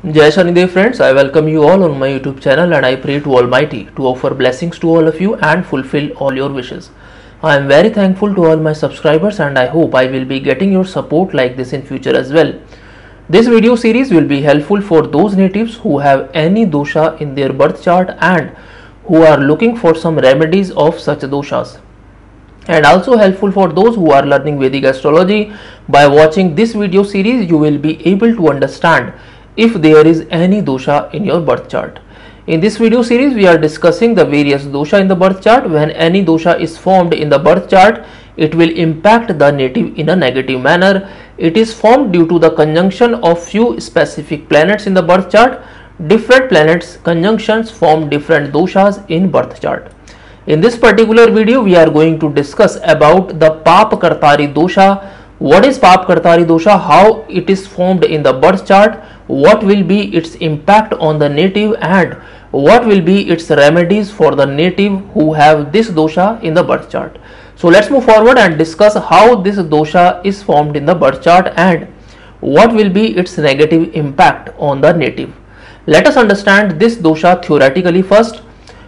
Jai Shanidev friends, I welcome you all on my YouTube channel and I pray to Almighty to offer blessings to all of you and fulfill all your wishes. I am very thankful to all my subscribers and I hope I will be getting your support like this in future as well. This video series will be helpful for those natives who have any dosha in their birth chart and who are looking for some remedies of such doshas. And also helpful for those who are learning Vedic astrology. By watching this video series, you will be able to understand if there is any dosha in your birth chart. In this video series, we are discussing the various dosha in the birth chart. When any dosha is formed in the birth chart, it will impact the native in a negative manner. It is formed due to the conjunction of few specific planets in the birth chart. Different planets conjunctions form different doshas in birth chart. In this particular video, we are going to discuss about the Pap Kartari dosha. What is Pap Kartari dosha? How it is formed in the birth chart? What will be its impact on the native and what will be its remedies for the native who have this dosha in the birth chart? So let's move forward and discuss how this dosha is formed in the birth chart and what will be its negative impact on the native. Let us understand this dosha theoretically first.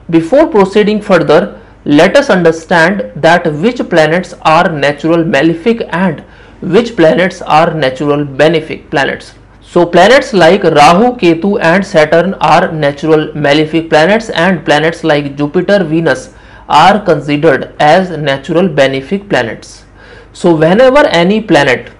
Before proceeding further, let us understand that which planets are natural malefic and which planets are natural benefic planets. So planets like Rahu, Ketu and Saturn are natural malefic planets and planets like Jupiter, Venus are considered as natural benefic planets. So whenever any planet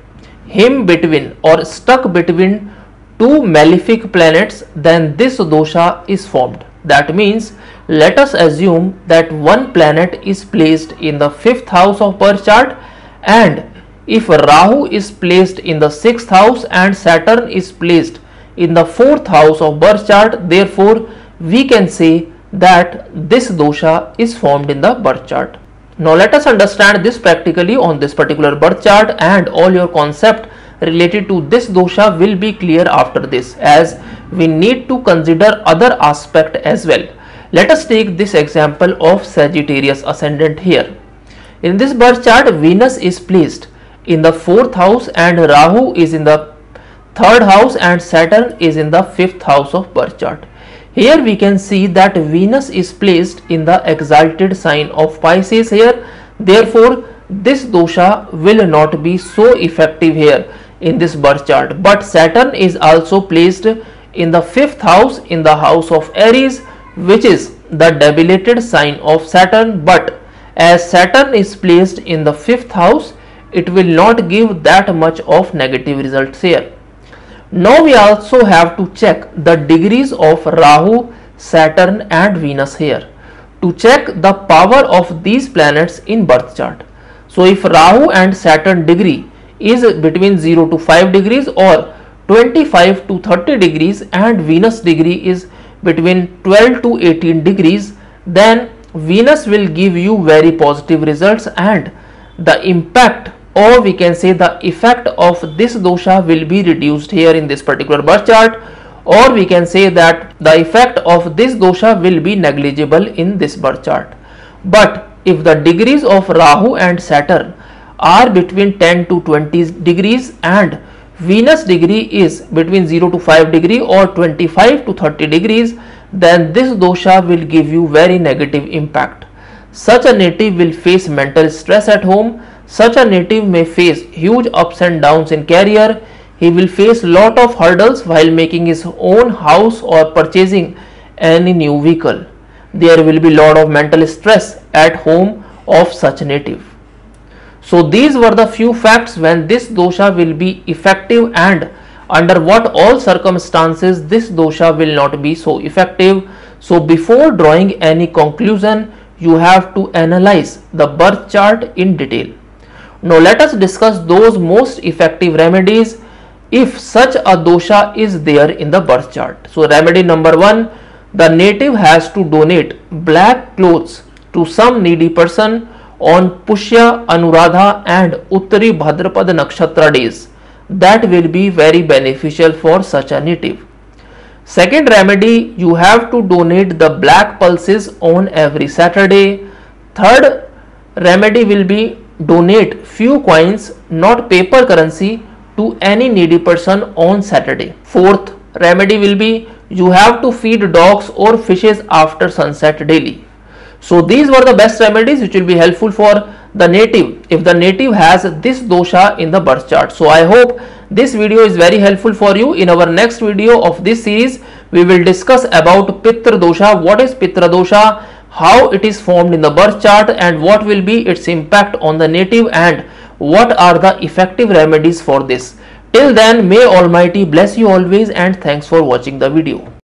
him between or stuck between two malefic planets, then this dosha is formed. That means let us assume that one planet is placed in the 5th house of birth chart, and if Rahu is placed in the 6th house and Saturn is placed in the 4th house of birth chart, therefore we can say that this dosha is formed in the birth chart. Now let us understand this practically on this particular birth chart, and all your concept related to this dosha will be clear after this, as we need to consider other aspect as well. Let us take this example of Sagittarius ascendant here. In this birth chart, Venus is placed in the 4th house and Rahu is in the 3rd house and Saturn is in the 5th house of birth chart. Here we can see that Venus is placed in the exalted sign of Pisces here. Therefore, this dosha will not be so effective here in this birth chart. But Saturn is also placed in the 5th house, in the house of Aries, which is the debilitated sign of Saturn. But as Saturn is placed in the 5th house, it will not give that much of negative results here. Now we also have to check the degrees of Rahu, Saturn and Venus here to check the power of these planets in birth chart. So if Rahu and Saturn degree is between 0 to 5 degrees or 25 to 30 degrees and Venus degree is between 12 to 18 degrees, then Venus will give you very positive results and the impact, or we can say the effect of this dosha will be reduced here in this particular birth chart, or we can say that the effect of this dosha will be negligible in this birth chart. But if the degrees of Rahu and Saturn are between 10 to 20 degrees and Venus degree is between 0 to 5 degree or 25 to 30 degrees, then this dosha will give you very negative impact. Such a native will face mental stress at home. Such a native may face huge ups and downs in career. He will face lot of hurdles while making his own house or purchasing any new vehicle. There will be lot of mental stress at home of such native. So these were the few facts when this dosha will be effective and under what all circumstances this dosha will not be so effective. So before drawing any conclusion, you have to analyze the birth chart in detail. Now let us discuss those most effective remedies if such a dosha is there in the birth chart. So remedy number 1, the native has to donate black clothes to some needy person on Pushya, Anuradha and Uttari Bhadrapad Nakshatra days. That will be very beneficial for such a native. Second remedy, you have to donate the black pulses on every Saturday. Third remedy will be donate few coins, not paper currency, to any needy person on Saturday. Fourth, remedy will be you have to feed dogs or fishes after sunset daily. So these were the best remedies which will be helpful for the native if the native has this dosha in the birth chart. So I hope this video is very helpful for you. In our next video of this series, we will discuss about Pitra dosha. What is Pitra dosha? How it is formed in the birth chart and what will be its impact on the native and what are the effective remedies for this. Till then, may Almighty bless you always and thanks for watching the video.